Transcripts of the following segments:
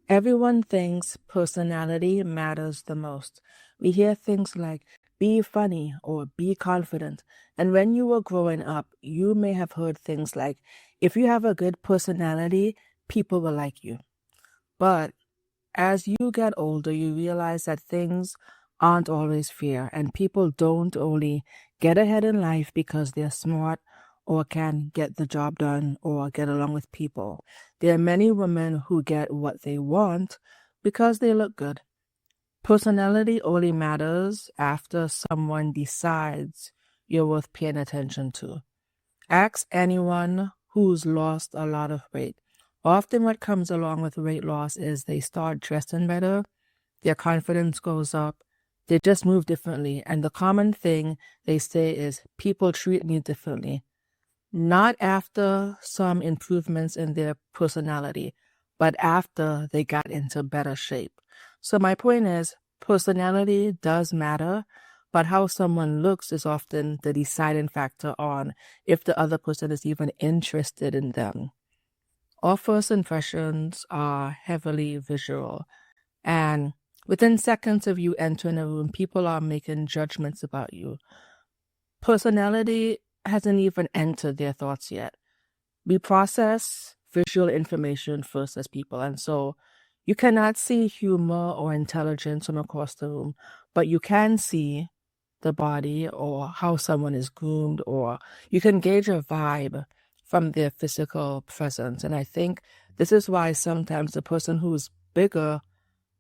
Everyone thinks personality matters the most. We hear things like be funny or be confident. And when you were growing up, you may have heard things like if you have a good personality, people will like you. But as you get older, you realize that things aren't always fair, and people don't only get ahead in life because they're smart or can get the job done or get along with people. There are many women who get what they want because they look good. Personality only matters after someone decides you're worth paying attention to. Ask anyone who's lost a lot of weight. Often, what comes along with weight loss is they start dressing better, their confidence goes up, they just move differently. And the common thing they say is, people treat me differently. Not after some improvements in their personality, but after they got into better shape. So, my point is, personality does matter, but how someone looks is often the deciding factor on if the other person is even interested in them. Our first impressions are heavily visual, and within seconds of you entering a room, people are making judgments about you. Personality hasn't even entered their thoughts yet. We process visual information first as people, and so you cannot see humor or intelligence from across the room, but you can see the body or how someone is groomed, or you can gauge a vibe from their physical presence. And I think this is why sometimes the person who's bigger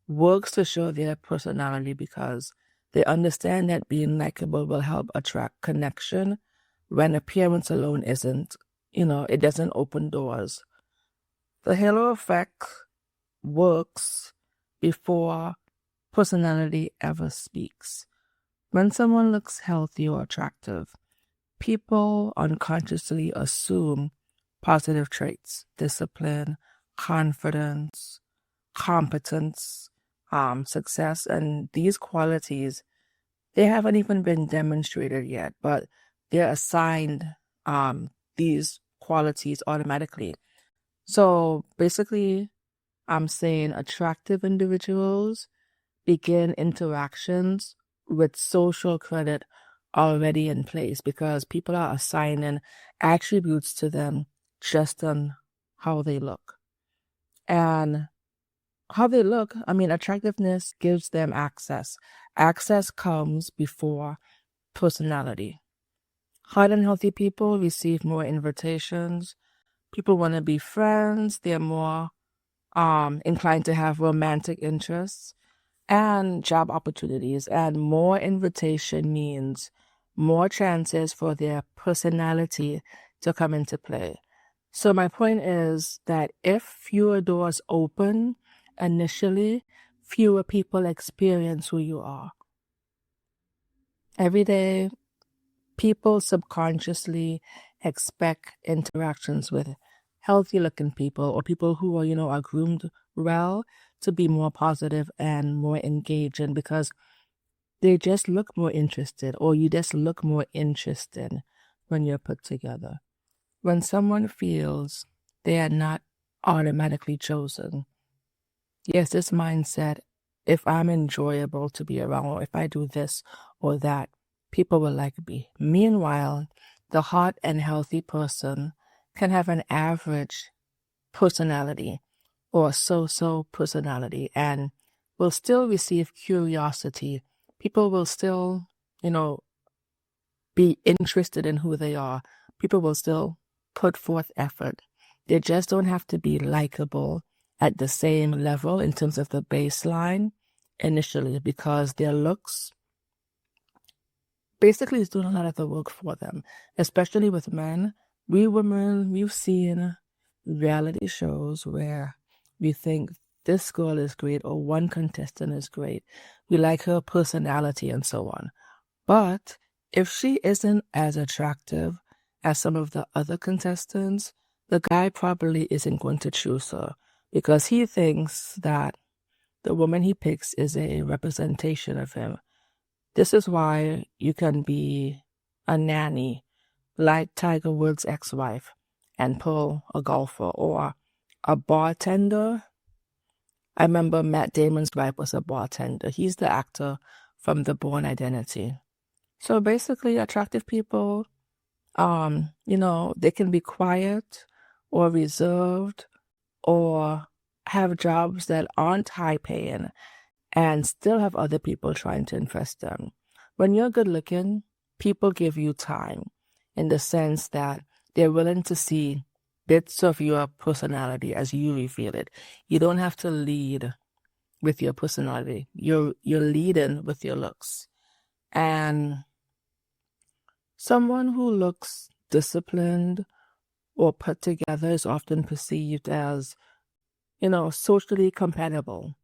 works to show their personality because they understand that being likable will help attract connection when appearance alone isn't, it doesn't open doors. The halo effect works before personality ever speaks. When someone looks healthy or attractive, people unconsciously assume positive traits, discipline, confidence, competence, success, and these qualities, they haven't even been demonstrated yet, but they're assigned these qualities automatically. So basically, I'm saying attractive individuals begin interactions with social credit already in place because people are assigning attributes to them just on how they look. And how they look, attractiveness gives them access. Access comes before personality. Hard and healthy people receive more invitations. People want to be friends. They're more inclined to have romantic interests and job opportunities. And more invitation means more chances for their personality to come into play. So my point is that if fewer doors open initially, fewer people experience who you are. Every day, people subconsciously expect interactions with healthy looking people or people who are groomed well to be more positive and more engaging because they just look more interested, or you just look more interested when you're put together. When someone feels they are not automatically chosen, yes, this mindset, if I'm enjoyable to be around, or if I do this or that, people will like me. Meanwhile, the hot and healthy person can have an average personality or so-so personality and will still receive curiosity. People will still, be interested in who they are. People will still put forth effort. They just don't have to be likable at the same level in terms of the baseline initially because their looks basically is doing a lot of the work for them, especially with men. We women, we've seen reality shows where we think this girl is great or one contestant is great. We like her personality and so on. But if she isn't as attractive as some of the other contestants, the guy probably isn't going to choose her because he thinks that the woman he picks is a representation of him. This is why you can be a nanny like Tiger Woods' ex-wife and pull a golfer, or a bartender I remember Matt Damon's wife was a bartender. He's the actor from The Bourne Identity. So basically, attractive people, they can be quiet or reserved or have jobs that aren't high paying and still have other people trying to impress them. When you're good looking, people give you time in the sense that they're willing to see bits of your personality as you reveal it. You don't have to lead with your personality. You're leading with your looks. And someone who looks disciplined or put together is often perceived as, socially compatible.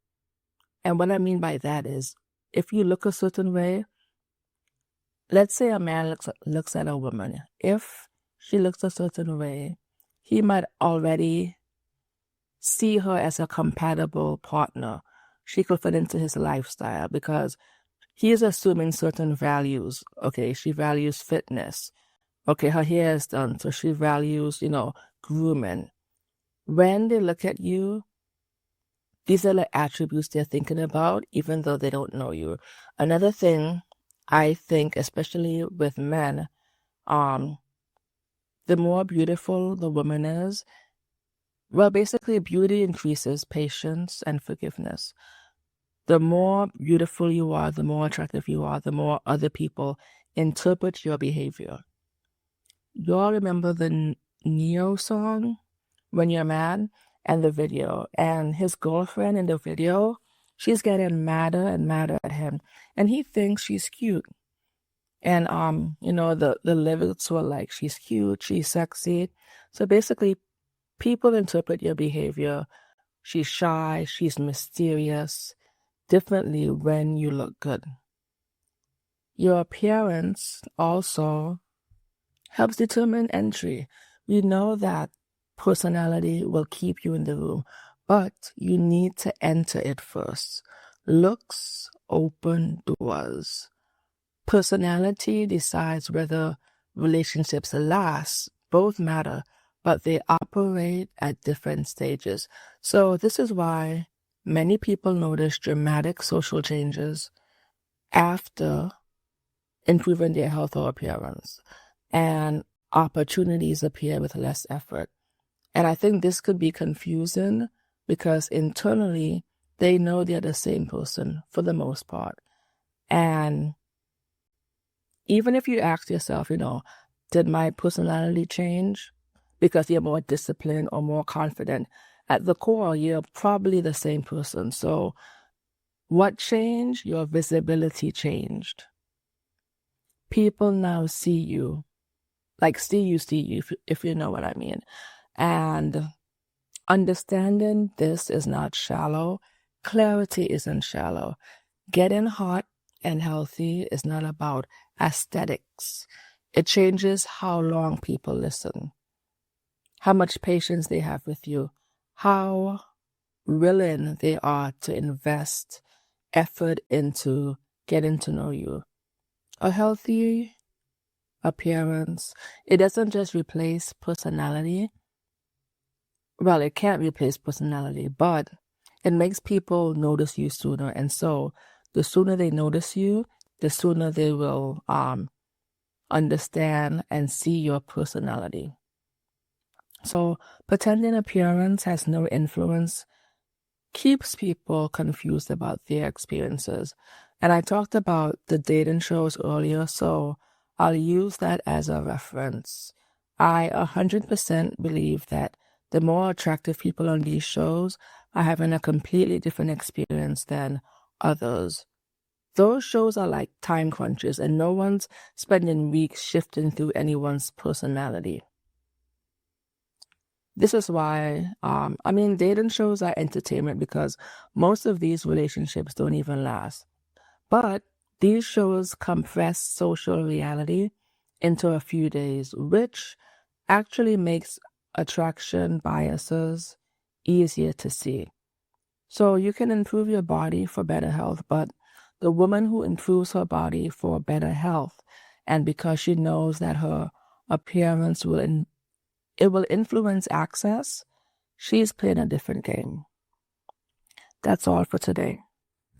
And what I mean by that is, if you look a certain way, let's say a man looks at a woman. If she looks a certain way, he might already see her as a compatible partner. She could fit into his lifestyle because he is assuming certain values. Okay, she values fitness. Okay, her hair is done, so she values, grooming. When they look at you, these are the attributes they're thinking about, even though they don't know you. Another thing, I think, especially with men, the more beautiful the woman is, well, basically, beauty increases patience and forgiveness. The more beautiful you are, the more attractive you are, the more other people interpret your behavior. Y'all remember the Neo song, When You're Mad, and the video? And his girlfriend in the video, she's getting madder and madder at him. And he thinks she's cute. And, the lyrics were like, she's cute, she's sexy. So basically, people interpret your behavior. She's shy, she's mysterious, differently when you look good. Your appearance also helps determine entry. We know that personality will keep you in the room, but you need to enter it first. Looks open doors. Personality decides whether relationships last. Both matter, but they operate at different stages. So this is why many people notice dramatic social changes after improving their health or appearance, and opportunities appear with less effort. And I think this could be confusing because internally they know they're the same person for the most part. And even if you ask yourself, did my personality change because you're more disciplined or more confident? At the core, you're probably the same person. So what changed? Your visibility changed. People now see you, like see you, if you know what I mean. And understanding this is not shallow. Clarity isn't shallow. Getting hot and healthy is not about aesthetics. It changes how long people listen, how much patience they have with you, how willing they are to invest effort into getting to know you. A healthy appearance, it doesn't just replace personality. Well, it can't replace personality, but it makes people notice you sooner. And so the sooner they notice you, the sooner they will understand and see your personality. So pretending appearance has no influence keeps people confused about their experiences. And I talked about the dating shows earlier, so I'll use that as a reference. I 100% believe that the more attractive people on these shows are having a completely different experience than others. Those shows are like time crunches, and no one's spending weeks shifting through anyone's personality. This is why, dating shows are entertainment because most of these relationships don't even last. But these shows compress social reality into a few days, which actually makes attraction biases easier to see. So you can improve your body for better health, but the woman who improves her body for better health, and because she knows that her appearance will influence access, she's playing a different game. That's all for today.